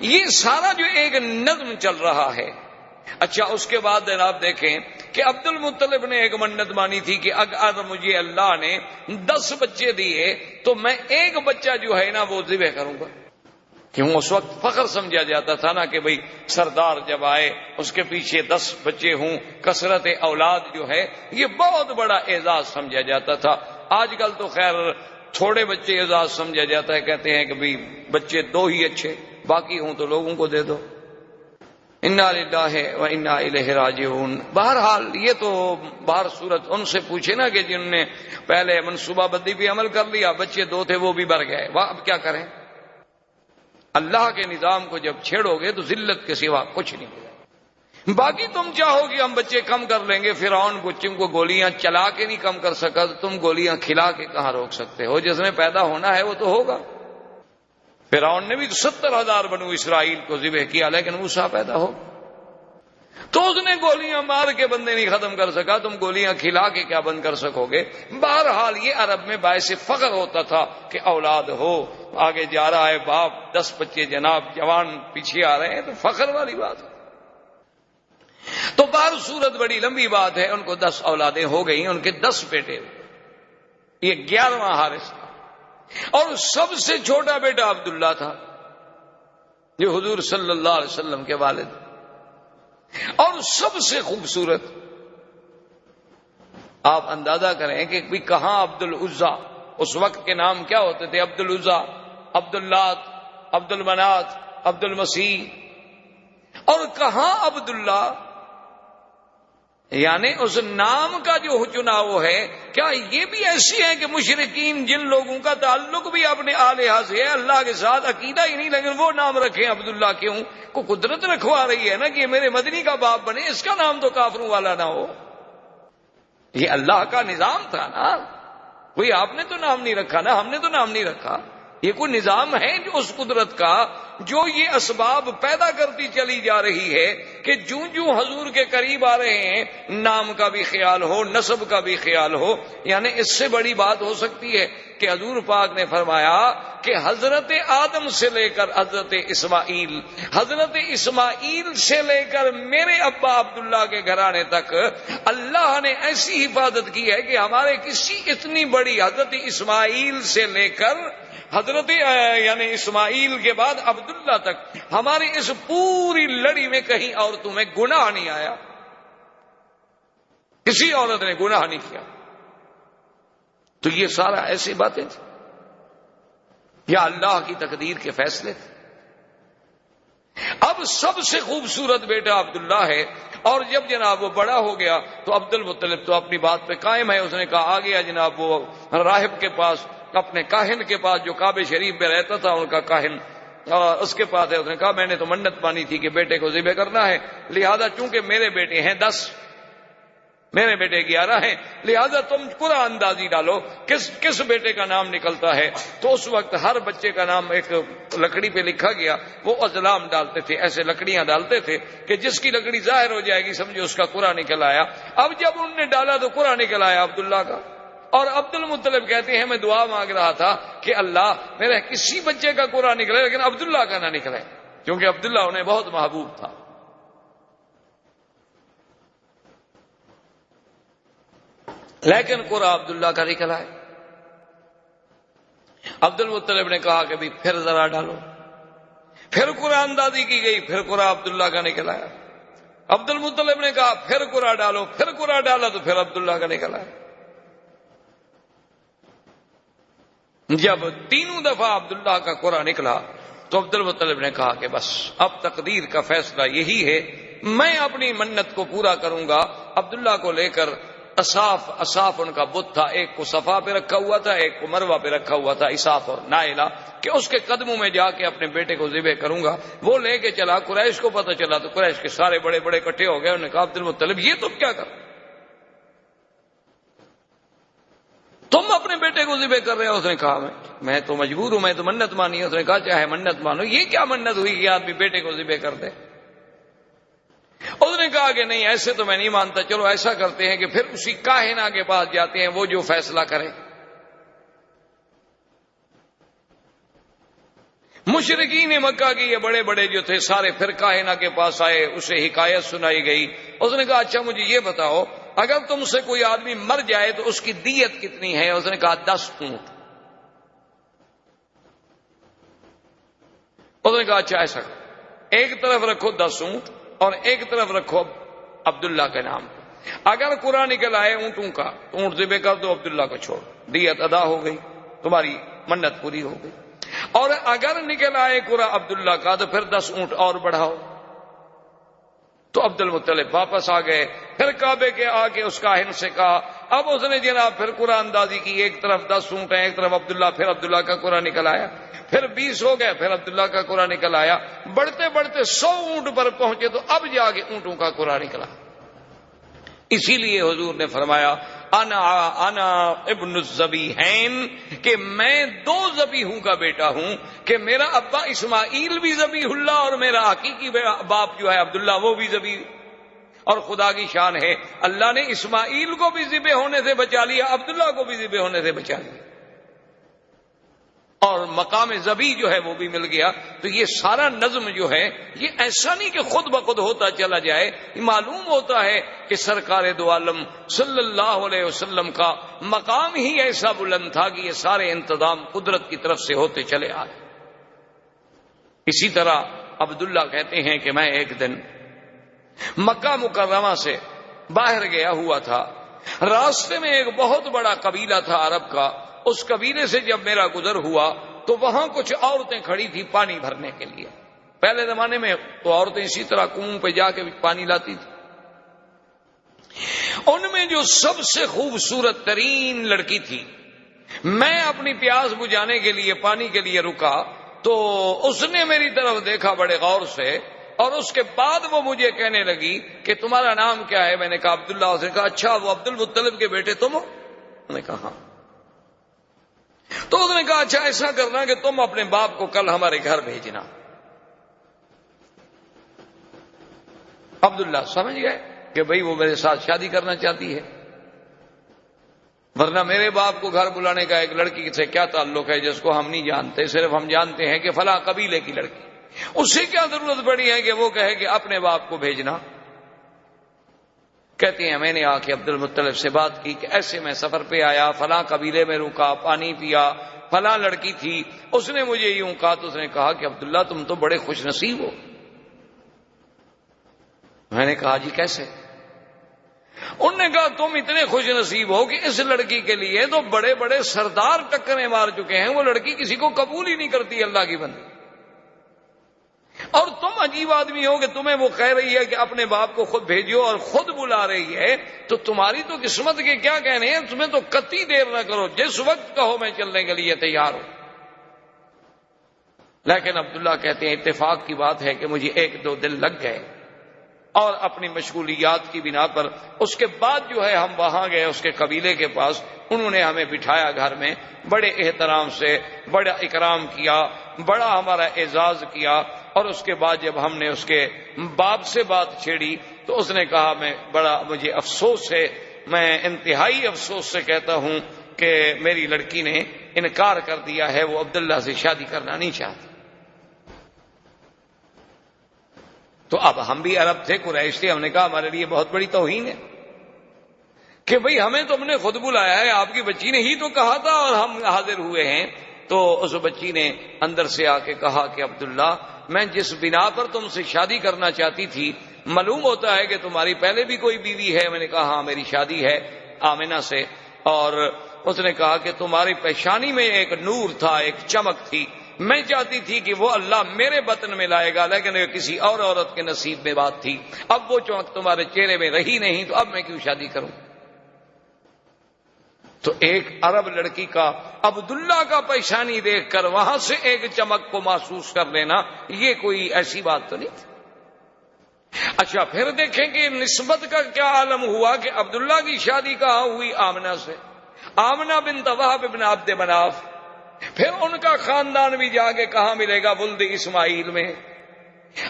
یہ سارا جو ایک نظم چل رہا ہے. اچھا اس کے بعد جناب دیکھیں کہ عبد المطلب نے ایک منت مانی تھی کہ اگر مجھے اللہ نے 10 بچے دیے تو میں ایک بچہ جو ہے نا وہ ذبح کروں گا. کیوں اس وقت فخر سمجھا جاتا تھا نا کہ بھئی سردار جب آئے اس کے پیچھے 10 بچے ہوں، کثرت اولاد جو ہے یہ بہت بڑا اعزاز سمجھا جاتا تھا. آج کل تو خیر تھوڑے بچے اعزاز سمجھا جاتا ہے، کہتے ہیں کہ بھئی بچے 2 ہی اچھے، باقی ہوں تو لوگوں کو دے دو. انا للہ و انا الیہ راجعون. بہرحال یہ تو باہر صورت ان سے پوچھے نا کہ جن نے پہلے منصوبہ بندی پہ عمل کر لیا، بچے 2 تھے وہ بھی بڑھ گئے، اب کیا کریں؟ اللہ کے نظام کو جب چھیڑو گے تو ذلت کے سوا کچھ نہیں ملے. باقی تم چاہو کہ ہم بچے کم کر لیں گے، فرعون بچوں کو گولیاں چلا کے نہیں کم کر سکا تو تم گولیاں کھلا کے کہاں روک سکتے ہو؟ جس نے پیدا ہونا ہے وہ تو ہوگا. فرعون نے بھی 70,000 بنو اسرائیل کو ذبح کیا لیکن موسیٰ پیدا ہو تو اس نے گولیاں مار کے بندے نہیں ختم کر سکا، تم گولیاں کھلا کے کیا بند کر سکو گے؟ بہرحال یہ عرب میں باعث فخر ہوتا تھا کہ اولاد ہو. آگے جا رہا ہے باپ، 10 بچے جناب جوان پیچھے آ رہے ہیں تو فخر والی بات ہے. تو بہر صورت بڑی لمبی بات ہے، ان کو 10 اولادیں ہو گئیں، ان کے 10 بیٹے، یہ 11واں حارث تھا. اور سب سے چھوٹا بیٹا عبداللہ تھا جو حضور صلی اللہ علیہ وسلم کے والد، اور سب سے خوبصورت. آپ اندازہ کریں کہ بھی کہاں عبد العزا، اس وقت کے نام کیا ہوتے تھے؟ عبد العزا، عبد اللات، عبد المنات، عبد المسیح، اور کہاں عبداللہ. یعنی اس نام کا جو چناؤ ہے، کیا یہ بھی ایسی ہے کہ مشرکین جن لوگوں کا تعلق بھی اپنے آلہہ سے ہے، اللہ کے ساتھ عقیدہ ہی نہیں، لیکن وہ نام رکھیں عبداللہ؟ کیوں؟ کو قدرت رکھوا رہی ہے نا کہ میرے مدنی کا باپ بنے، اس کا نام تو کافروں والا نہ ہو. یہ اللہ کا نظام تھا نا، کوئی آپ نے تو نام نہیں رکھا نا، ہم نے تو نام نہیں رکھا. یہ کوئی نظام ہے جو اس قدرت کا جو یہ اسباب پیدا کرتی چلی جا رہی ہے کہ جوں جوں حضور کے قریب آ رہے ہیں نام کا بھی خیال ہو، نسب کا بھی خیال ہو. یعنی اس سے بڑی بات ہو سکتی ہے کہ حضور پاک نے فرمایا کہ حضرت آدم سے لے کر حضرت اسماعیل، حضرت اسماعیل سے لے کر میرے ابا عبداللہ کے گھرانے تک اللہ نے ایسی حفاظت کی ہے کہ ہمارے کسی اتنی بڑی حضرت اسماعیل سے لے کر حضرت یعنی اسماعیل کے بعد عبداللہ تک ہماری اس پوری لڑی میں کہیں عورتوں میں گناہ نہیں آیا، کسی عورت نے گناہ نہیں کیا. تو یہ سارا ایسی باتیں تھیں یا اللہ کی تقدیر کے فیصلے تھے. اب سب سے خوبصورت بیٹا عبداللہ ہے، اور جب جناب وہ بڑا ہو گیا تو عبد المطلب تو اپنی بات پہ قائم ہے. اس نے کہا آ گیا جناب وہ راہب کے پاس، اپنے کاہن کے پاس جو کعبہ شریف میں رہتا تھا ان کا کاہن، اس کے پاس ہے. اس نے کہا میں نے تو منت مانی تھی کہ بیٹے کو ذبح کرنا ہے، لہذا چونکہ میرے بیٹے ہیں 10، میرے بیٹے 11 ہیں، لہذا تم قرآن اندازی ڈالو کس بیٹے کا نام نکلتا ہے. تو اس وقت ہر بچے کا نام ایک لکڑی پہ لکھا گیا. وہ ازلام ڈالتے تھے، ایسے لکڑیاں ڈالتے تھے کہ جس کی لکڑی ظاہر ہو جائے گی سمجھو اس کا قرآن نکل آیا. اب جب انہوں نے ڈالا تو قرآن نکل آیا عبداللہ کا. اور عبد المطلب کہتے ہیں میں دعا مانگ رہا تھا کہ اللہ میرا کسی بچے کا قرآن نکلے لیکن عبداللہ کا نہ نکلے، کیونکہ عبداللہ انہیں بہت محبوب تھا. لیکن قرآن عبداللہ کا نکلا ہے. عبد المطلب نے کہا کہ بھی پھر ذرا ڈالو، پھر قرآن اندازی کی گئی، پھر قرآن عبداللہ کا نکلا ہے. عبد المطلب نے کہا پھر قرآن ڈالو، پھر قرآن ڈالا تو پھر عبداللہ کا نکلا ہے. جب 3 دفعہ عبداللہ کا قرآن نکلا تو عبد المطلب نے کہا کہ بس اب تقدیر کا فیصلہ یہی ہے، میں اپنی منت کو پورا کروں گا. عبداللہ کو لے کر اصاف ان کا بت تھا، ایک کو صفا پہ رکھا ہوا تھا، ایک کو مروہ پہ رکھا ہوا تھا، اصاف اور نائلہ، کہ اس کے قدموں میں جا کے اپنے بیٹے کو ذبح کروں گا. وہ لے کے چلا، قریش کو پتہ چلا تو قریش کے سارے بڑے بڑے اکٹھے ہو گئے. انہوں نے کہا عبد المطلب یہ تم کیا کر، تم اپنے بیٹے کو ذبح کر رہے ہو؟ اس نے کہا میں تو مجبور ہوں، میں تو منت مانی ہے. اس نے کہا چاہے منت مانو، یہ کیا منت ہوئی کہ آدمی بیٹے کو ذبح کر دے؟ اس نے کہا کہ نہیں ایسے تو میں نہیں مانتا، چلو ایسا کرتے ہیں کہ پھر اسی کاہنہ کے پاس جاتے ہیں، وہ جو فیصلہ کرے. مشرکین مکہ کے یہ بڑے بڑے جو تھے سارے پھر کاہنہ کے پاس آئے، اسے حکایت سنائی گئی. اس نے کہا اچھا مجھے یہ بتاؤ اگر تم سے کوئی آدمی مر جائے تو اس کی دیت کتنی ہے؟ اس نے کہا 10 اونٹ. اس نے کہا اچھا ایسا کرو، ایک طرف رکھو 10 اونٹ اور ایک طرف رکھو عبداللہ کے نام. اگر قرآن نکل آئے اونٹوں کا تو اونٹ ذبح کر دو، عبداللہ کو چھوڑ، دیت ادا ہو گئی، تمہاری منت پوری ہو گئی. اور اگر نکل آئے قرآن عبداللہ کا تو پھر 10 اونٹ اور بڑھاؤ. تو عبد المطلب واپس آ گئے، پھر کعبے کے آ کے اس کاہن سے کہا. اب اس نے جناب پھر قرآن اندازی کی، ایک طرف 10 اونٹ ہیں، ایک طرف عبداللہ، پھر عبداللہ کا قرآن نکل آیا، پھر 20 ہو گئے، پھر عبداللہ کا قرآن نکل آیا، بڑھتے بڑھتے 100 اونٹ پر پہنچے تو اب جا کے اونٹوں کا قرآن نکلا. اسی لیے حضور نے فرمایا انا ابن الذبیحین، کہ میں 2 ذبیحوں کا بیٹا ہوں، کہ میرا ابا اسماعیل بھی ذبیح اللہ اور میرا حقیقی باپ جو ہے عبداللہ وہ بھی ذبیح. اور خدا کی شان ہے اللہ نے اسماعیل کو بھی ذبح ہونے سے بچا لیا، عبداللہ کو بھی ذبح ہونے سے بچا لیا، اور مقام ذبیح جو ہے وہ بھی مل گیا. تو یہ سارا نظم جو ہے یہ ایسا نہیں کہ خود بخود ہوتا چلا جائے، یہ معلوم ہوتا ہے کہ سرکار دو عالم صلی اللہ علیہ وسلم کا مقام ہی ایسا بلند تھا کہ یہ سارے انتظام قدرت کی طرف سے ہوتے چلے آئے. اسی طرح عبداللہ کہتے ہیں کہ میں ایک دن مکہ مکرمہ سے باہر گیا ہوا تھا، راستے میں ایک بہت بڑا قبیلہ تھا عرب کا. اس قبیلے سے جب میرا گزر ہوا تو وہاں کچھ عورتیں کھڑی تھی پانی بھرنے کے لیے. پہلے زمانے میں تو عورتیں اسی طرح کنویں پہ جا کے پانی لاتی تھی. ان میں جو سب سے خوبصورت ترین لڑکی تھی، میں اپنی پیاس بجھانے کے لیے پانی کے لیے رکا تو اس نے میری طرف دیکھا بڑے غور سے، اور اس کے بعد وہ مجھے کہنے لگی کہ تمہارا نام کیا ہے؟ میں نے کہا عبداللہ. اس نے کہا اچھا وہ عبد المطلب کے بیٹے تم ہو؟ میں نے کہا ہاں. تو اس نے کہا اچھا ایسا کرنا کہ تم اپنے باپ کو کل ہمارے گھر بھیجنا. عبداللہ سمجھ گئے کہ بھئی وہ میرے ساتھ شادی کرنا چاہتی ہے، ورنہ میرے باپ کو گھر بلانے کا ایک لڑکی سے کیا تعلق ہے جس کو ہم نہیں جانتے، صرف ہم جانتے ہیں کہ فلاں قبیلے کی لڑکی، اس سے کیا ضرورت پڑی ہے کہ وہ کہے کہ اپنے باپ کو بھیجنا. کہتے ہیں میں نے آ کے عبد المطلب سے بات کی کہ ایسے میں سفر پہ آیا، فلاں قبیلے میں رکا، پانی پیا، فلاں لڑکی تھی، اس نے مجھے یوں کہا. تو اس نے کہا کہ عبداللہ تم تو بڑے خوش نصیب ہو. میں نے کہا جی کیسے؟ انہوں نے کہا تم اتنے خوش نصیب ہو کہ اس لڑکی کے لیے تو بڑے بڑے سردار ٹکریں مار چکے ہیں، وہ لڑکی کسی کو قبول ہی نہیں کرتی اللہ کی بندی، اور تم عجیب آدمی ہو کہ تمہیں وہ کہہ رہی ہے کہ اپنے باپ کو خود بھیجو اور خود بلا رہی ہے. تو تمہاری تو قسمت کے کیا کہنے ہیں، تمہیں تو قطعی دیر نہ کرو، جس وقت کہو میں چلنے کے لیے تیار ہوں. لیکن عبداللہ کہتے ہیں اتفاق کی بات ہے کہ مجھے 1-2 دن لگ گئے، اور اپنی مشغولیات کی بنا پر اس کے بعد جو ہے ہم وہاں گئے اس کے قبیلے کے پاس. انہوں نے ہمیں بٹھایا گھر میں، بڑے احترام سے بڑا اکرام کیا، بڑا ہمارا اعزاز کیا. اور اس کے بعد جب ہم نے اس کے باپ سے بات چھیڑی تو اس نے کہا مجھے افسوس ہے، میں انتہائی افسوس سے کہتا ہوں کہ میری لڑکی نے انکار کر دیا ہے، وہ عبداللہ سے شادی کرنا نہیں چاہتی. تو اب ہم بھی عرب تھے، قریش تھے، ہم نے کہا ہمارے لیے بہت بڑی توہین ہے کہ بھئی ہمیں تم نے خود بلایا ہے، آپ کی بچی نے ہی تو کہا تھا اور ہم حاضر ہوئے ہیں. تو اس بچی نے اندر سے آ کے کہا کہ عبداللہ میں جس بنا پر تم سے شادی کرنا چاہتی تھی، معلوم ہوتا ہے کہ تمہاری پہلے بھی کوئی بیوی ہے. میں نے کہا ہاں میری شادی ہے آمنہ سے. اور اس نے کہا کہ تمہاری پیشانی میں ایک نور تھا، ایک چمک تھی، میں چاہتی تھی کہ وہ اللہ میرے بطن میں لائے گا، لیکن کسی اور عورت کے نصیب میں بات تھی. اب وہ چمک تمہارے چہرے میں رہی نہیں، تو اب میں کیوں شادی کروں. تو ایک عرب لڑکی کا عبداللہ کا پیشانی دیکھ کر وہاں سے ایک چمک کو محسوس کر لینا، یہ کوئی ایسی بات تو نہیں تھی. اچھا پھر دیکھیں کہ نسبت کا کیا عالم ہوا کہ عبداللہ کی شادی کہاں ہوئی؟ آمنہ سے، آمنہ بنت وہب بن عبد مناف. پھر ان کا خاندان بھی جا کے کہاں ملے گا؟ ولد اسماعیل میں.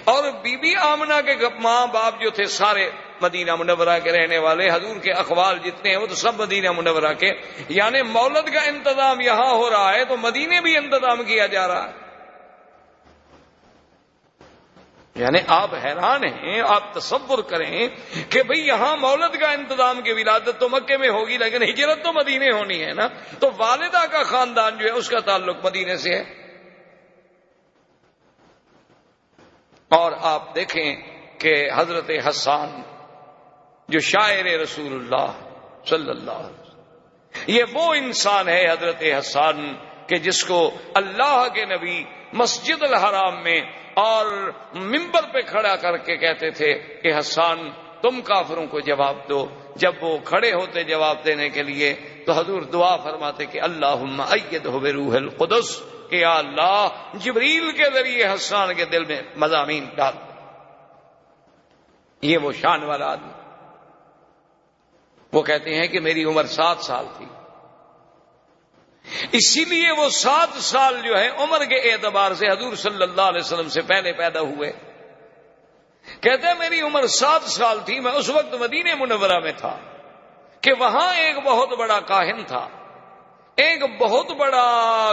اور بی بی آمنہ کے ماں باپ جو تھے سارے مدینہ منورہ کے رہنے والے، حضور کے اخوال جتنے ہیں وہ تو سب مدینہ منورہ کے، یعنی مولد کا انتظام یہاں ہو رہا ہے تو مدینے بھی انتظام کیا جا رہا ہے. یعنی آپ حیران ہیں، آپ تصور کریں کہ بھئی یہاں مولد کا انتظام کی ولادت تو مکے میں ہوگی لیکن ہجرت تو مدینے ہونی ہے نا، تو والدہ کا خاندان جو ہے اس کا تعلق مدینے سے ہے۔ اور آپ دیکھیں کہ حضرت حسان جو شاعر رسول اللہ صلی اللہ علیہ وسلم، یہ وہ انسان ہے حضرت حسان کہ جس کو اللہ کے نبی مسجد الحرام میں اور منبر پہ کھڑا کر کے کہتے تھے کہ حسان تم کافروں کو جواب دو۔ جب وہ کھڑے ہوتے جواب دینے کے لیے تو حضور دعا فرماتے کہ اللہم ایدہ بروح القدس، کہ یا اللہ جبریل کے ذریعے حسان کے دل میں مضامین ڈال دے۔ یہ وہ شان والا آدمی، وہ کہتے ہیں کہ میری عمر 7 سال تھی، اسی لیے وہ 7 سال جو ہے عمر کے اعتبار سے حضور صلی اللہ علیہ وسلم سے پہلے پیدا ہوئے۔ کہتے ہیں میری عمر 7 سال تھی، میں اس وقت مدینہ منورہ میں تھا کہ وہاں ایک بہت بڑا کاہن تھا، ایک بہت بڑا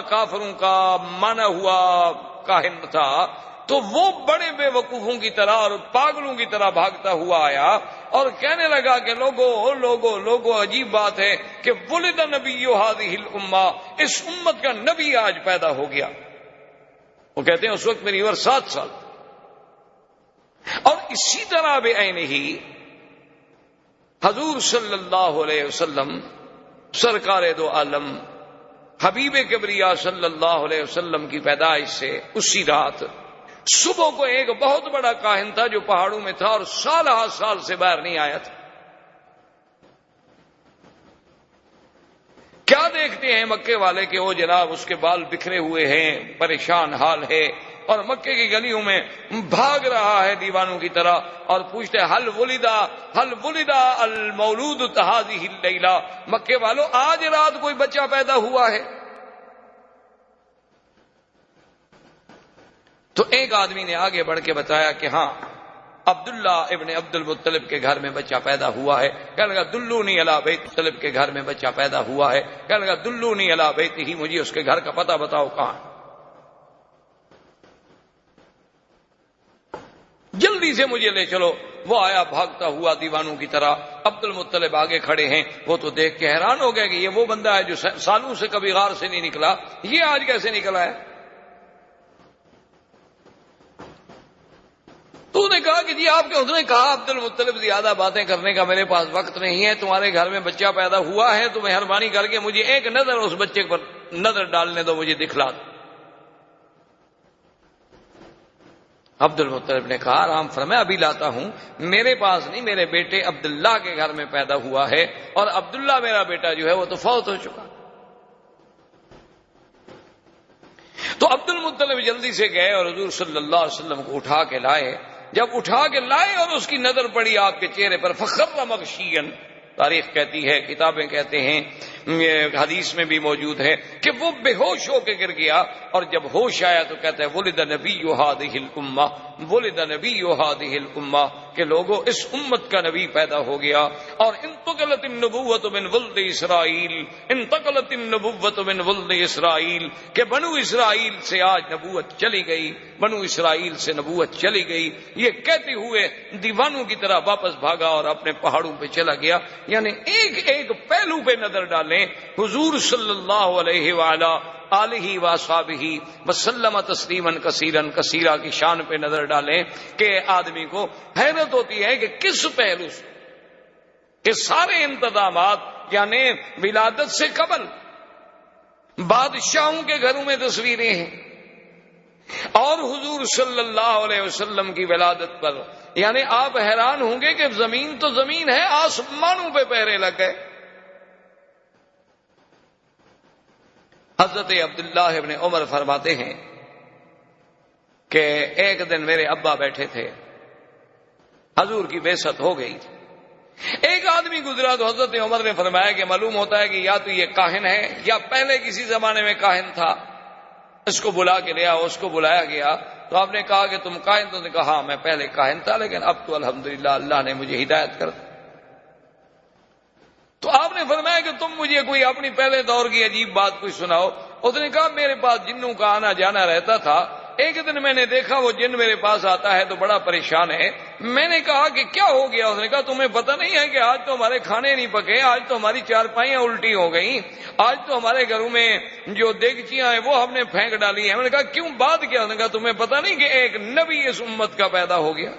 کافروں کا مانا ہوا کاہن تھا، تو وہ بڑے بے وقوفوں کی طرح اور پاگلوں کی طرح بھاگتا ہوا آیا اور کہنے لگا کہ لوگو عجیب بات ہے کہ ولد نبی ہذہ الامہ، اس امت کا نبی آج پیدا ہو گیا۔ وہ کہتے ہیں اس وقت میری عمر 7 سال، اور اسی طرح بے عین ہی حضور صلی اللہ علیہ وسلم سرکار دو عالم حبیب کبریا صلی اللہ علیہ وسلم کی پیدائش سے اسی رات صبح کو ایک بہت بڑا کاہن تھا جو پہاڑوں میں تھا اور سال ہا سال سے باہر نہیں آیا تھا۔ کیا دیکھتے ہیں مکے والے کہ وہ جناب اس کے بال بکھرے ہوئے ہیں، پریشان حال ہے، اور مکے کی گلیوں میں بھاگ رہا ہے دیوانوں کی طرح، اور پوچھتے ہیں حل ولدا المولود هذه اللیلہ، مکے والوں آج رات کوئی بچہ پیدا ہوا ہے؟ تو ایک آدمی نے آگے بڑھ کے بتایا کہ ہاں عبداللہ ابن عبد المطلب کے گھر میں بچہ پیدا ہوا ہے۔ کہنے لگا دلونی علی بیت مطلب کے گھر میں بچہ پیدا ہوا ہے۔ کہنے لگا دلونی علی بیتہ، مجھے اس کے گھر کا پتہ بتاؤ کہاں ہے۔ جلدی سے مجھے لے چلو۔ وہ آیا بھاگتا ہوا دیوانوں کی طرح، عبد المطلب آگے کھڑے ہیں، وہ تو دیکھ کے حیران ہو گئے کہ یہ وہ بندہ ہے جو سالوں سے کبھی غار سے نہیں نکلا، یہ آج کیسے نکلا ہے؟ تو نے کہا کہ جی آپ کے اس نے کہا عبد المطلب زیادہ باتیں کرنے کا میرے پاس وقت نہیں ہے، تمہارے گھر میں بچہ پیدا ہوا ہے تو مہربانی کر کے مجھے ایک نظر اس بچے پر نظر ڈالنے دو، مجھے دکھلا دو۔ عبد المطلب نے کہا آرام فرمائے ابھی لاتا ہوں، میرے پاس نہیں، میرے بیٹے عبداللہ کے گھر میں پیدا ہوا ہے، اور عبداللہ میرا بیٹا جو ہے وہ تو فوت ہو چکا۔ تو عبد المطلب جلدی سے گئے اور حضور صلی اللہ علیہ وسلم کو اٹھا کے لائے۔ جب اٹھا کے لائے اور اس کی نظر پڑی آپ کے چہرے پر، فخر مغشیا، تاریخ کہتی ہے، کتابیں کہتے ہیں، حدیث میں بھی موجود ہے کہ وہ بے ہوش ہو کے گر گیا، اور جب ہوش آیا تو کہتا ہے ولد نبی ہذہ الامہ، ولد نبی ہذہ الامہ، کہ لوگوں اس امت کا نبی پیدا ہو گیا۔ اور انتقلت النبوۃ من ولد اسرائیل، انتقلت النبوۃ من ولد اسرائیل، کہ بنو اسرائیل سے آج نبوت چلی گئی، بنو اسرائیل سے نبوت چلی گئی۔ یہ کہتے ہوئے دیوانوں کی طرح واپس بھاگا اور اپنے پہاڑوں پہ چلا گیا۔ یعنی ایک ایک پہلو پہ نظر ڈالیں، حضور صلی اللہ علیہ وآلہ آلہ وصحبہ وسلم تسلیما کثیرا کثیرا کی شان پہ نظر ڈالیں کہ آدمی کو حیرت ہوتی ہے کہ کس پہلو سے کہ سارے انتظامات، یعنی ولادت سے قبل بادشاہوں کے گھروں میں تصویریں ہیں، اور حضور صلی اللہ علیہ وسلم کی ولادت پر یعنی آپ حیران ہوں گے کہ زمین تو زمین ہے، آسمانوں پہ پہرے لگ گئے۔ حضرت عبداللہ ابن عمر فرماتے ہیں کہ ایک دن میرے ابا بیٹھے تھے، حضور کی بعثت ہو گئی تھی، ایک آدمی گزرا تو حضرت عمر نے فرمایا کہ معلوم ہوتا ہے کہ یا تو یہ کاہن ہے یا پہلے کسی زمانے میں کاہن تھا، اس کو بلا کے لیا۔ اس کو بلایا گیا تو آپ نے کہا کہ تم کاہن؟ تو نے کہا ہاں میں پہلے کاہن تھا لیکن اب تو الحمدللہ اللہ نے مجھے ہدایت کر دی۔ تو آپ نے فرمایا کہ تم مجھے کوئی اپنی پہلے دور کی عجیب بات کوئی سناؤ۔ اس نے کہا میرے پاس جنوں کا آنا جانا رہتا تھا، ایک دن میں نے دیکھا وہ جن میرے پاس آتا ہے تو بڑا پریشان ہے. میں نے کہا کہ کیا ہو گیا؟ اس نے کہا تمہیں پتہ نہیں ہے کہ آج تو ہمارے کھانے نہیں پکے، آج تو ہماری چارپائیاں الٹی ہو گئیں، آج تو ہمارے گھروں میں جو دیگچیاں ہیں وہ ہم نے پھینک ڈالی ہیں. میں نے کہا کیوں، بات کیا؟ اس نے کہا تمہیں پتہ نہیں کہ ایک نبی اس امت کا پیدا ہو گیا.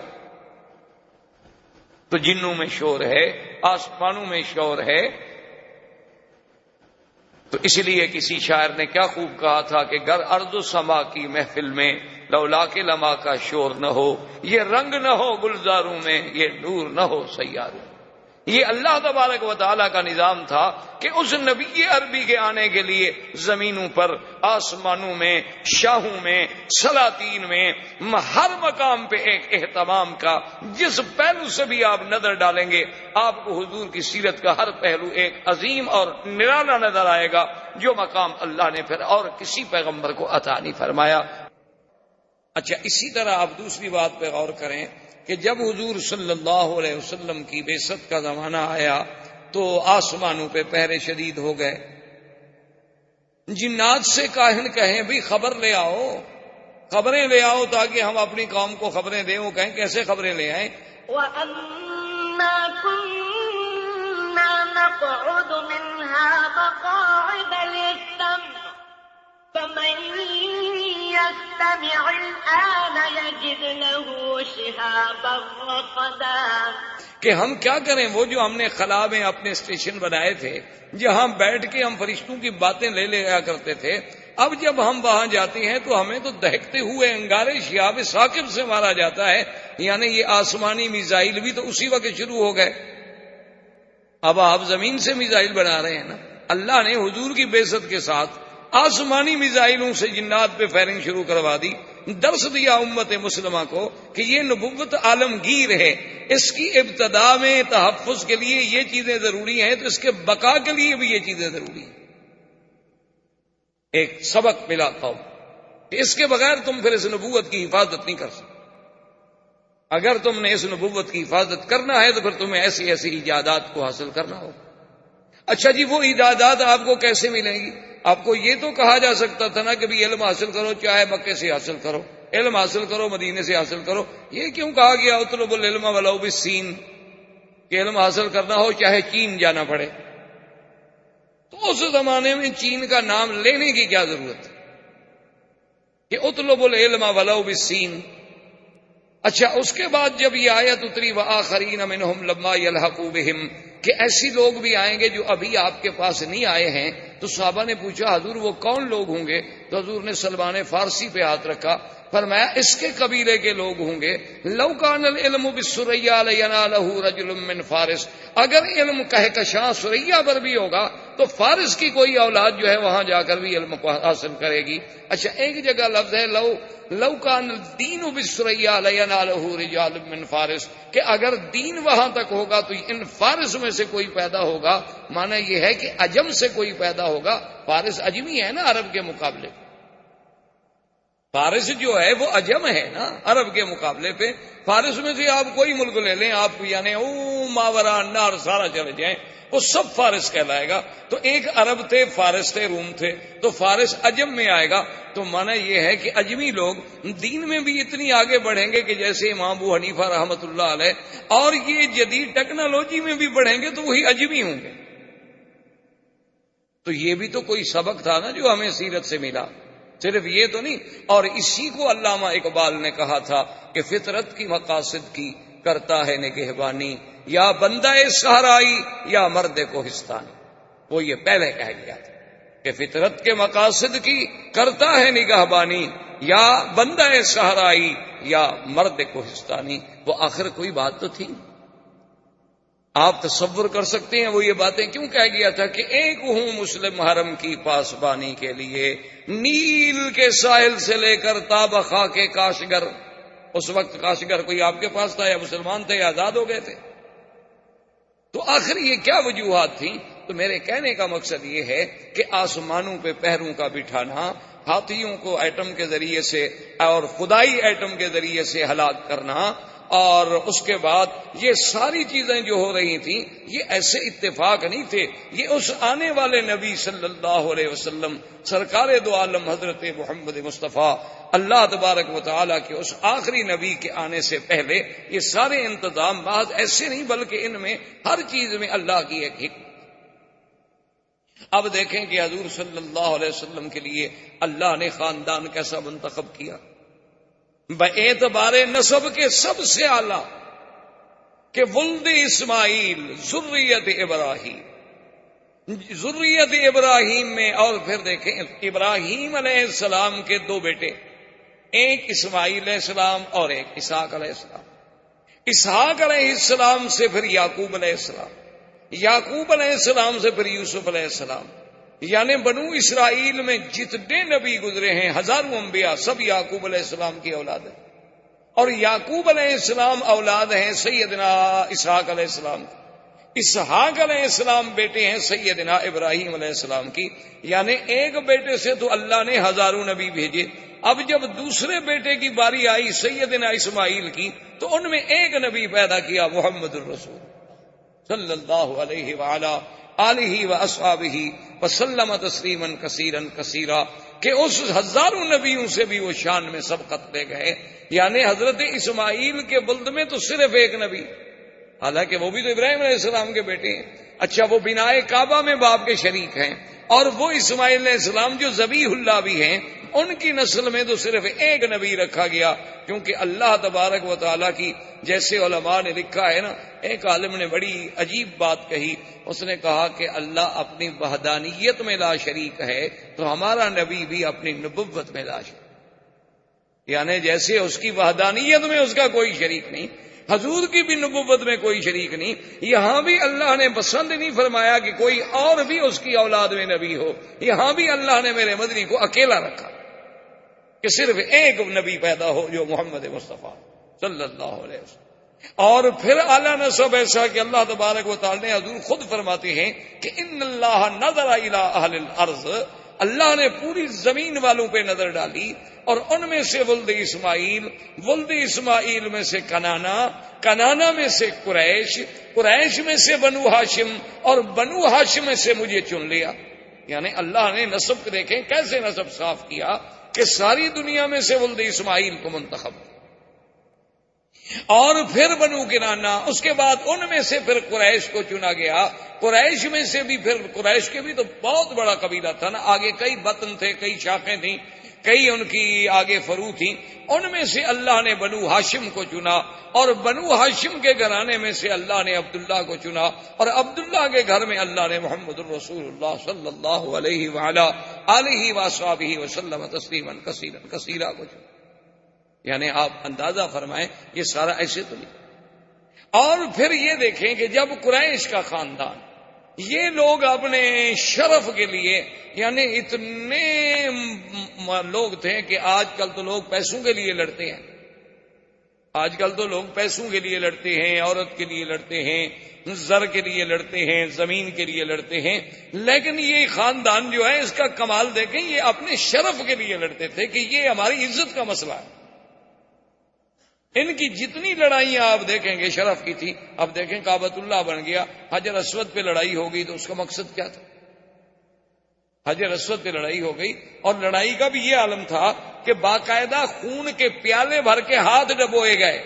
تو جنوں میں شور ہے، آسمانوں میں شور ہے. تو اس لیے کسی شاعر نے کیا خوب کہا تھا کہ گر ارض و سما کی محفل میں لولا کے لما کا شور نہ ہو، یہ رنگ نہ ہو گلزاروں میں، یہ نور نہ ہو سیاروں. یہ اللہ تبارک و تعالیٰ کا نظام تھا کہ اس نبی عربی کے آنے کے لیے زمینوں پر، آسمانوں میں، شاہوں میں، سلاطین میں، ہر مقام پہ ایک اہتمام کا. جس پہلو سے بھی آپ نظر ڈالیں گے آپ کو حضور کی سیرت کا ہر پہلو ایک عظیم اور نرالا نظر آئے گا، جو مقام اللہ نے پھر اور کسی پیغمبر کو عطا نہیں فرمایا. اچھا، اسی طرح آپ دوسری بات پہ غور کریں کہ جب حضور صلی اللہ علیہ وسلم کی بعثت کا زمانہ آیا تو آسمانوں پہ پہرے شدید ہو گئے. جنات سے کاہن کہیں بھی خبر لے آؤ، خبریں لے آؤ تاکہ ہم اپنی قوم کو خبریں دیں. وہ کہیں کیسے خبریں لے آئیں؟ وَأَنَّا كُنَّا نَقْعُدُ مِنْهَا مَقَاعِدَ لِلسَّمْعِ فَمَن يَسْتَمِعِ الْآنَ يَجِدْ لَهُ شِهَابًا رَّصَدًا. کہ ہم کیا کریں، وہ جو ہم نے خلا میں اپنے اسٹیشن بنائے تھے جہاں بیٹھ کے ہم فرشتوں کی باتیں لے لیا کرتے تھے، اب جب ہم وہاں جاتے ہیں تو ہمیں تو دہکتے ہوئے انگارے شہاب ثاقب سے مارا جاتا ہے. یعنی یہ آسمانی میزائل بھی تو اسی وقت شروع ہو گئے. اب آپ زمین سے میزائل بنا رہے ہیں نا. اللہ نے حضور کی بعثت کے ساتھ آسمانی میزائلوں سے جنات پہ فائرنگ شروع کروا دی. درس دیا امت مسلمہ کو کہ یہ نبوت عالمگیر ہے، اس کی ابتدا میں تحفظ کے لیے یہ چیزیں ضروری ہیں تو اس کے بقا کے لیے بھی یہ چیزیں ضروری ہیں. ایک سبق ملا قوم کہ اس کے بغیر تم پھر اس نبوت کی حفاظت نہیں کر سکتے. اگر تم نے اس نبوت کی حفاظت کرنا ہے تو پھر تمہیں ایسی ایسی ایجادات کو حاصل کرنا ہوگا. اچھا جی، وہ ایجادات آپ کو کیسے ملیں گی؟ آپ کو یہ تو کہا جا سکتا تھا نا کہ بھی علم حاصل کرو، چاہے مکے سے حاصل کرو، علم حاصل کرو مدینے سے حاصل کرو. یہ کیوں کہا گیا اطلب العلم ولو بالسین، کہ علم حاصل کرنا ہو چاہے چین جانا پڑے؟ تو اس زمانے میں چین کا نام لینے کی کیا ضرورت ہے کہ اطلب العلم ولو بالسین. اچھا، اس کے بعد جب یہ آیت اتری وآخرین منہم لما یلحقوا بہم، کہ ایسی لوگ بھی آئیں گے جو ابھی آپ کے پاس نہیں آئے ہیں، تو صحابہ نے پوچھا حضور وہ کون لوگ ہوں گے؟ تو حضور نے سلمان فارسی پہ ہاتھ رکھا، فرمایا اس کے قبیلے کے لوگ ہوں گے. لو کان العلم بالسریا لینالہ رجل من فارس، اگر علم کہکشاں سریا پر بھی ہوگا تو فارس کی کوئی اولاد جو ہے وہاں جا کر بھی علم کو حاصل کرے گی. اچھا، ایک جگہ لفظ ہے لو کان الدین بالسریا لینالہ رجال من فارس، کہ اگر دین وہاں تک ہوگا تو ان فارس میں سے کوئی پیدا ہوگا. معنی یہ ہے کہ عجم سے کوئی پیدا ہوگا. فارس عجمی ہے نا عرب کے مقابلے، فارس جو ہے وہ عجم ہے نا عرب کے مقابلے پہ. فارس میں سے آپ کوئی ملک لے لیں، آپ یعنی ماورا نار سارا چلے جائیں، وہ سب فارس کہلائے گا. تو ایک عرب تھے، فارس تھے، روم تھے، تو فارس عجم میں آئے گا. تو معنی یہ ہے کہ عجمی لوگ دین میں بھی اتنی آگے بڑھیں گے کہ جیسے امام ابو حنیفہ رحمۃ اللہ علیہ، اور یہ جدید ٹیکنالوجی میں بھی بڑھیں گے تو وہی عجمی ہوں گے. تو یہ بھی تو کوئی سبق تھا نا جو ہمیں سیرت سے ملا، صرف یہ تو نہیں. اور اسی کو علامہ اقبال نے کہا تھا کہ فطرت کی مقاصد کی کرتا ہے نگہبانی، یا بندہ صحرائی یا مرد کوہستانی. وہ یہ پہلے کہہ گیا تھا کہ فطرت کے مقاصد کی کرتا ہے نگہبانی، یا بندہ صحرائی یا مرد کوہستانی. وہ آخر کوئی بات تو تھی. آپ تصور کر سکتے ہیں وہ یہ باتیں کیوں کہہ گیا تھا کہ ایک ہوں مسلم حرم کی پاسبانی کے لیے، نیل کے ساحل سے لے کر تابہ خاک کاشگر. اس وقت کاشگر کوئی آپ کے پاس تھا یا مسلمان تھے یا آزاد ہو گئے تھے؟ تو آخر یہ کیا وجوہات تھیں؟ تو میرے کہنے کا مقصد یہ ہے کہ آسمانوں پہ پہروں کا بٹھانا، ہاتھیوں کو ایٹم کے ذریعے سے اور خدائی ایٹم کے ذریعے سے ہلاک کرنا، اور اس کے بعد یہ ساری چیزیں جو ہو رہی تھیں یہ ایسے اتفاق نہیں تھے، یہ اس آنے والے نبی صلی اللہ علیہ وسلم سرکار دو عالم حضرت محمد مصطفیٰ اللہ تبارک و تعالیٰ کے اس آخری نبی کے آنے سے پہلے یہ سارے انتظام بعض ایسے نہیں بلکہ ان میں ہر چیز میں اللہ کی ایک حکمت۔ اب دیکھیں کہ حضور صلی اللہ علیہ وسلم کے لیے اللہ نے خاندان کیسا منتخب کیا، باعتبار نسب کے سب سے اعلیٰ کہ ولد اسماعیل ذریت ابراہیم، ذریت ابراہیم میں، اور پھر دیکھیں ابراہیم علیہ السلام کے دو بیٹے، ایک اسماعیل علیہ السلام اور ایک اسحاق علیہ السلام، اسحاق علیہ السلام سے پھر یعقوب علیہ السلام، یعقوب علیہ السلام سے پھر یوسف علیہ السلام، یعنی بنو اسرائیل میں جتنے نبی گزرے ہیں ہزاروں انبیاء سب یعقوب علیہ السلام کی اولاد ہیں، اور یعقوب علیہ السلام اولاد ہیں سیدنا اسحاق علیہ السلام، اسحاق علیہ السلام بیٹے ہیں سیدنا ابراہیم علیہ السلام کی، یعنی ایک بیٹے سے تو اللہ نے ہزاروں نبی بھیجے۔ اب جب دوسرے بیٹے کی باری آئی سیدنا اسماعیل کی تو ان میں ایک نبی پیدا کیا محمد الرسول صلی اللہ علیہ وآلہ آلہ واصحابہ وسلم تسلیما کثیرا کثیرا، کہ اس ہزاروں نبیوں سے بھی وہ شان میں سبقت لے گئے، یعنی حضرت اسماعیل کے بلد میں تو صرف ایک نبی، حالانکہ وہ بھی تو ابراہیم علیہ السلام کے بیٹے ہیں، اچھا وہ بنائے کعبہ میں باپ کے شریک ہیں، اور وہ اسماعیل علیہ السلام جو ذبیح اللہ بھی ہیں ان کی نسل میں تو صرف ایک نبی رکھا گیا، کیونکہ اللہ تبارک و تعالیٰ کی، جیسے علماء نے لکھا ہے نا، ایک عالم نے بڑی عجیب بات کہی، اس نے کہا کہ اللہ اپنی وحدانیت میں لا شریک ہے تو ہمارا نبی بھی اپنی نبوت میں لا شریک، یعنی جیسے اس کی وحدانیت میں اس کا کوئی شریک نہیں، حضور کی بھی نبوت میں کوئی شریک نہیں، یہاں بھی اللہ نے پسند نہیں فرمایا کہ کوئی اور بھی اس کی اولاد میں نبی ہو، یہاں بھی اللہ نے میرے مدنی کو اکیلا رکھا کہ صرف ایک نبی پیدا ہو جو محمد مصطفیٰ صلی اللہ علیہ وسلم۔ اور پھر اعلیٰ نسب ایسا کہ اللہ تبارک و تعالی نے حضور خود فرماتے ہیں کہ ان اللہ نظر الی اہل الارض، اللہ نے پوری زمین والوں پہ نظر ڈالی، اور ان میں سے ولد اسماعیل، ولد اسماعیل میں سے کنانا، کنانا میں سے قریش، قریش میں سے بنو ہاشم، اور بنو ہاشم میں سے مجھے چن لیا، یعنی اللہ نے نسب دیکھیں کیسے نسب صاف کیا کہ ساری دنیا میں سے ولد اسماعیل کو منتخب، اور پھر بنو کنانا، اس کے بعد ان میں سے پھر قریش کو چنا گیا، قریش میں سے بھی پھر قریش کے بھی تو بہت بڑا قبیلہ تھا نا، آگے کئی بطن تھے، کئی شاخیں تھیں، کئی ان کی آگے فرو تھیں، ان میں سے اللہ نے بنو ہاشم کو چنا، اور بنو ہاشم کے گھرانے میں سے اللہ نے عبداللہ کو چنا، اور عبداللہ کے گھر میں اللہ نے محمد الرسول اللہ صلی اللہ علیہ وآلہ آلہ وصحبہ وسلم تسلیما کثیرا کثیرا کو چنا، یعنی آپ اندازہ فرمائیں یہ سارا ایسے تو نہیں۔ اور پھر یہ دیکھیں کہ جب قریش کا خاندان، یہ لوگ اپنے شرف کے لیے، یعنی اتنے لوگ تھے کہ آج کل تو لوگ پیسوں کے لیے لڑتے ہیں، آج کل تو لوگ پیسوں کے لیے لڑتے ہیں، عورت کے لیے لڑتے ہیں، زر کے لیے لڑتے ہیں، زمین کے لیے لڑتے ہیں، لیکن یہ خاندان جو ہے اس کا کمال دیکھیں، یہ اپنے شرف کے لیے لڑتے تھے کہ یہ ہماری عزت کا مسئلہ ہے۔ ان کی جتنی لڑائیاں آپ دیکھیں گے شرف کی تھی، اب دیکھیں کعبۃ اللہ بن گیا، حجر اسود پہ لڑائی ہو گئی تو اس کا مقصد کیا تھا؟ حجر اسود پہ لڑائی ہو گئی، اور لڑائی کا بھی یہ عالم تھا کہ باقاعدہ خون کے پیالے بھر کے ہاتھ ڈبوئے گئے،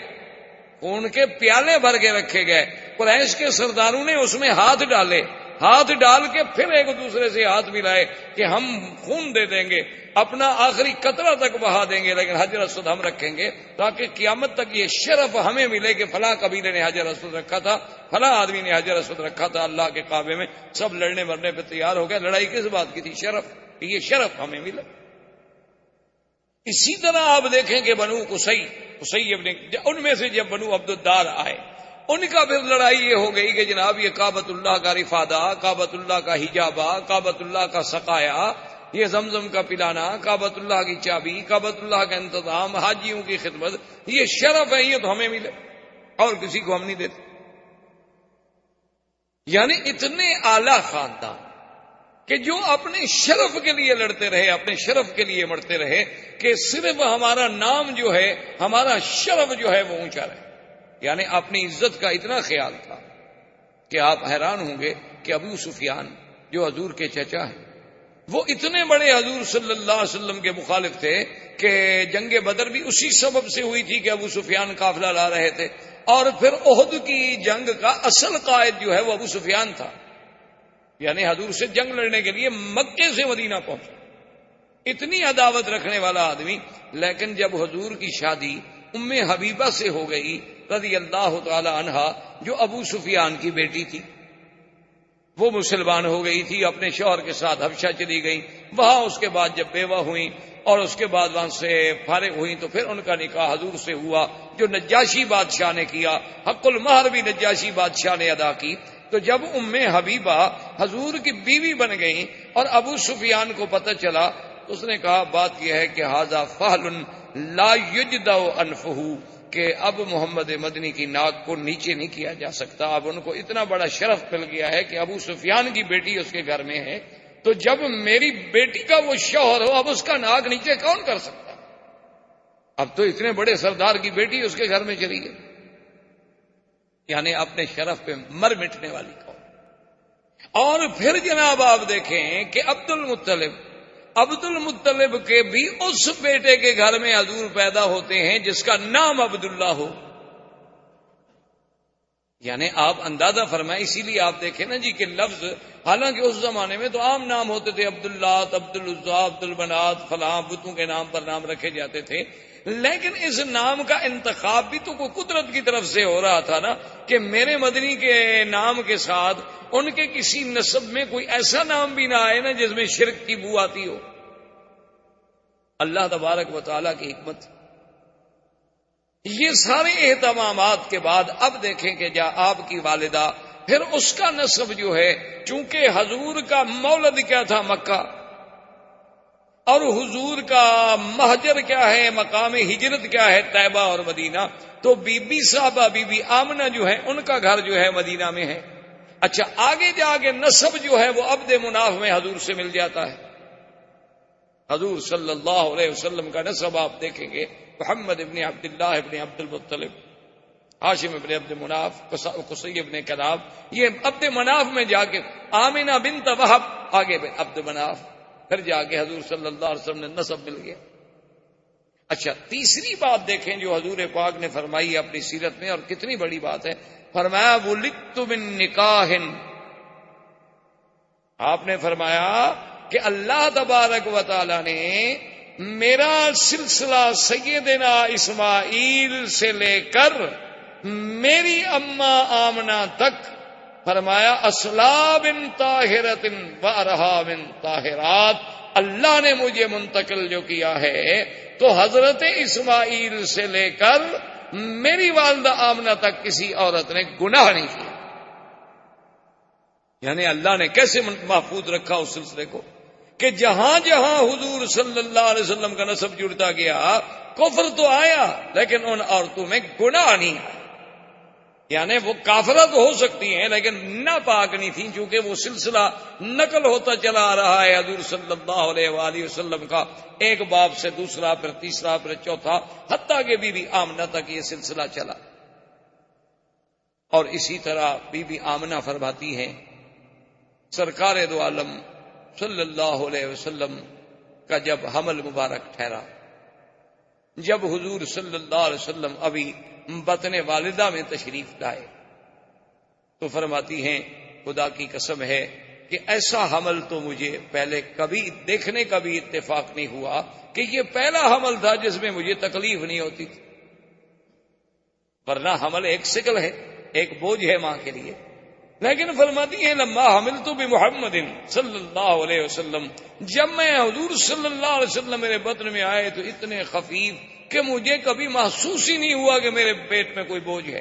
خون کے پیالے بھر کے رکھے گئے، قریش کے سرداروں نے اس میں ہاتھ ڈالے، ہاتھ ڈال کے پھر ایک دوسرے سے ہاتھ ملائے کہ ہم خون دے دیں گے، اپنا آخری قطرہ تک بہا دیں گے، لیکن حجر اسود ہم رکھیں گے تاکہ قیامت تک یہ شرف ہمیں ملے کہ فلاں قبیلے نے حجر اسود رکھا تھا، فلاں آدمی نے حجر اسود رکھا تھا اللہ کے کعبے میں، سب لڑنے مرنے پہ تیار ہو گئے۔ لڑائی کس بات کی تھی؟ شرف، یہ شرف ہمیں ملا۔ اسی طرح آپ دیکھیں کہ بنو قصی ابن، ان میں سے جب بنو عبد الدار آئے، ان کا پھر لڑائی یہ ہو گئی کہ جناب یہ کعبۃ اللہ کا رفادہ، کعبۃ اللہ کا حجابہ، کعبۃ اللہ کا سقایا، یہ زمزم کا پلانا، کعبۃ اللہ کی چابی، کعبۃ اللہ کا انتظام، حاجیوں کی خدمت، یہ شرف ہے، یہ تو ہمیں ملے اور کسی کو ہم نہیں دیتے۔ یعنی اتنے اعلی خاندان کہ جو اپنے شرف کے لیے لڑتے رہے، اپنے شرف کے لیے مرتے رہے کہ صرف ہمارا نام جو ہے، ہمارا شرف جو ہے وہ اونچا رہے۔ یعنی اپنی عزت کا اتنا خیال تھا کہ آپ حیران ہوں گے کہ ابو سفیان جو حضور کے چچا ہیں وہ اتنے بڑے حضور صلی اللہ علیہ وسلم کے مخالف تھے کہ جنگ بدر بھی اسی سبب سے ہوئی تھی کہ ابو سفیان قافلہ لا رہے تھے، اور پھر احد کی جنگ کا اصل قائد جو ہے وہ ابو سفیان تھا، یعنی حضور سے جنگ لڑنے کے لیے مکے سے مدینہ پہنچا، اتنی عداوت رکھنے والا آدمی۔ لیکن جب حضور کی شادی ام حبیبہ سے ہو گئی رضی اللہ تعالی عنہا، جو ابو سفیان کی بیٹی تھی، وہ مسلمان ہو گئی تھی، اپنے شوہر کے ساتھ حبشہ چلی گئی، وہاں اس کے بعد جب بیوہ ہوئیں اور اس کے بعد وہاں سے فارغ ہوئیں تو پھر ان کا نکاح حضور سے ہوا، جو نجاشی بادشاہ نے کیا، حق المہر بھی نجاشی بادشاہ نے ادا کی۔ تو جب ام حبیبہ حضور کی بیوی بن گئیں اور ابو سفیان کو پتہ چلا تو اس نے کہا بات یہ ہے کہ ھذا فحل لا یجدع انفہ، کہ اب محمد مدنی کی ناک کو نیچے نہیں کیا جا سکتا۔ اب ان کو اتنا بڑا شرف مل گیا ہے کہ ابو سفیان کی بیٹی اس کے گھر میں ہے، تو جب میری بیٹی کا وہ شوہر ہو اب اس کا ناک نیچے کون کر سکتا؟ اب تو اتنے بڑے سردار کی بیٹی اس کے گھر میں چلی گئی، یعنی اپنے شرف پہ مر مٹنے والی قوم۔ اور پھر جناب آپ دیکھیں کہ عبد المطلب کے بھی اس بیٹے کے گھر میں حضور پیدا ہوتے ہیں جس کا نام عبداللہ ہو، یعنی آپ اندازہ فرمائیں۔ اسی لیے آپ دیکھیں نا جی کہ لفظ، حالانکہ اس زمانے میں تو عام نام ہوتے تھے، عبداللہ، عبد العزیٰ، عبد المنات، فلاں بتوں کے نام پر نام رکھے جاتے تھے، لیکن اس نام کا انتخاب بھی تو کوئی قدرت کی طرف سے ہو رہا تھا نا، کہ میرے مدنی کے نام کے ساتھ ان کے کسی نسب میں کوئی ایسا نام بھی نہ آئے نا جس میں شرک کی بو آتی ہو۔ اللہ تبارک و تعالیٰ کی حکمت۔ یہ سارے اہتمامات کے بعد اب دیکھیں کہ آپ کی والدہ، پھر اس کا نسب جو ہے، چونکہ حضور کا مولد کیا تھا مکہ، اور حضور کا مہجر کیا ہے، مقام ہجرت کیا ہے، طیبہ اور مدینہ، تو بی بی صاحبہ بی بی آمنہ جو ہے ان کا گھر جو ہے مدینہ میں ہے۔ اچھا، آگے جا کے نسب جو ہے وہ عبد مناف میں حضور سے مل جاتا ہے۔ حضور صلی اللہ علیہ وسلم کا نسب آپ دیکھیں گے، محمد ابن عبداللہ ابن عبد المطلب، ہاشم ابن عبد مناف، قصی ابن کلاب، یہ عبد مناف میں جا کے آمنہ بنت وہب، آگے عبد مناف، پھر جا کے حضور صلی اللہ علیہ وسلم نے نسب مل گیا۔ اچھا، تیسری بات دیکھیں جو حضور پاک نے فرمائی اپنی سیرت میں، اور کتنی بڑی بات ہے، فرمایا ولدت من نکاح، آپ نے فرمایا کہ اللہ تبارک و تعالی نے میرا سلسلہ سیدنا اسماعیل سے لے کر میری اماں آمنہ تک، فرمایا اصلاب طاہرۃ و ارحام طاہرات، اللہ نے مجھے منتقل جو کیا ہے تو حضرت اسماعیل سے لے کر میری والدہ آمنہ تک کسی عورت نے گناہ نہیں کیا۔ یعنی اللہ نے کیسے محفوظ رکھا اس سلسلے کو کہ جہاں جہاں حضور صلی اللہ علیہ وسلم کا نسب جڑتا گیا، کفر تو آیا لیکن ان عورتوں میں گناہ نہیں آیا۔ یعنی وہ کافرہ تو ہو سکتی ہیں لیکن ناپاک نہیں تھیں، چونکہ وہ سلسلہ نقل ہوتا چلا آ رہا ہے حضور صلی اللہ علیہ وآلہ وسلم کا، ایک باپ سے دوسرا، پھر تیسرا، پھر چوتھا، حتیٰ کہ بی بی آمنہ تک یہ سلسلہ چلا۔ اور اسی طرح بی بی آمنہ فرماتی ہیں سرکار دو عالم صلی اللہ علیہ وسلم کا جب حمل مبارک ٹھہرا، جب حضور صلی اللہ علیہ وسلم ابھی بطن والدہ میں تشریف لائے، تو فرماتی ہیں خدا کی قسم ہے کہ ایسا حمل تو مجھے پہلے کبھی دیکھنے کا بھی اتفاق نہیں ہوا کہ یہ پہلا حمل تھا جس میں مجھے تکلیف نہیں ہوتی تھی، ورنہ حمل ایک ثقل ہے، ایک بوجھ ہے ماں کے لیے۔ لیکن فرماتی ہیں لما حملت بمحمد صلی اللہ علیہ وسلم، جب میں حضور صلی اللہ علیہ وسلم میرے بطن میں آئے تو اتنے خفیف کہ مجھے کبھی محسوس ہی نہیں ہوا کہ میرے پیٹ میں کوئی بوجھ ہے۔